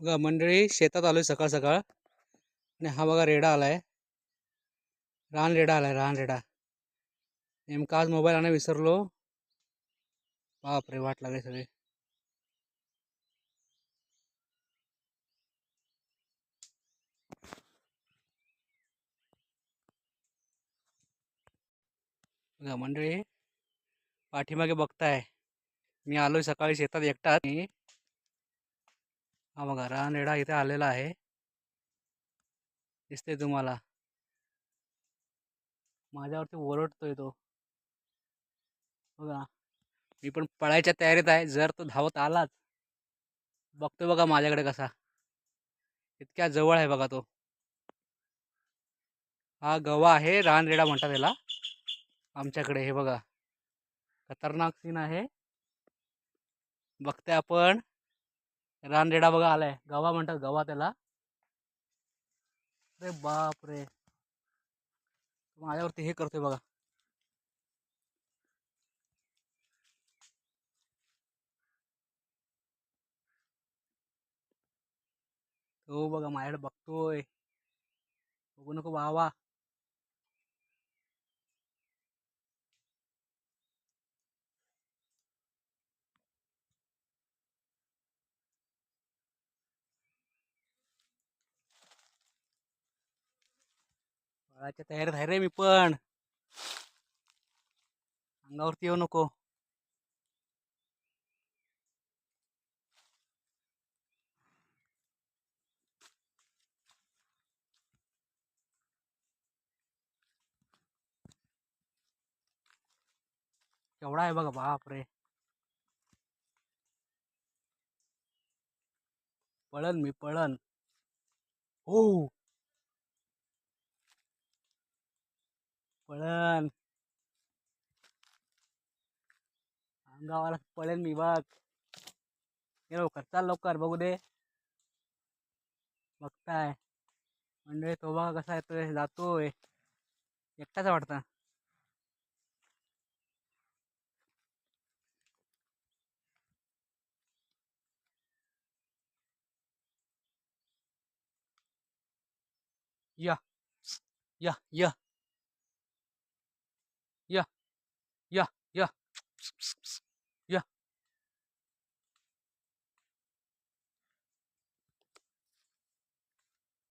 बघा मंडळी, शेतात आलोय सकाळ सकाळ. आणि हा बघा रेडा आलाय. रानरेडा आलाय, रानरेडा. नेमका आज मोबाईल आणा विसरलो. बापरे, वाट लागली सगळी. बघा मंडळी, पाठीमागे बघताय, मी आलोय सकाळी शेतात एकटा. हा बघा रानरेडा इथे आलेला आहे, दिसते तुम्हाला. माझ्यावरती ओरडतोय तो. बघा, मी पण पळायच्या तयारीत आहे. जर तो धावत आलाच, बघतोय बघा माझ्याकडे कसा. इतक्या जवळ आहे बघा तो. हा गवा आहे, रानरेडा म्हणतात त्याला आमच्याकडे. हे बघा, खतरनाक सीन आहे. बघताय आपण, रानरेडा बघा आलाय. गवा म्हणतात, गवा त्याला. अरे बाप रे, माझ्यावरती हे करतोय बघा. तो बघा माझ्याकडे बघतोय. बघू नको बाबा. पळायच्या तयारीत आहे रे मी पण. अंगावरती येऊ नको. केवढा आहे बघा, बाप रे. पळन मी, पळन. हो, पळन. अंगावाला पळेल मी बघ. ये लवकर, चाल लवकर, बघू दे. बघताय म्हणजे तो बघा कसा येतोय, जातोय. एकटाच वाटता. या या या या या या.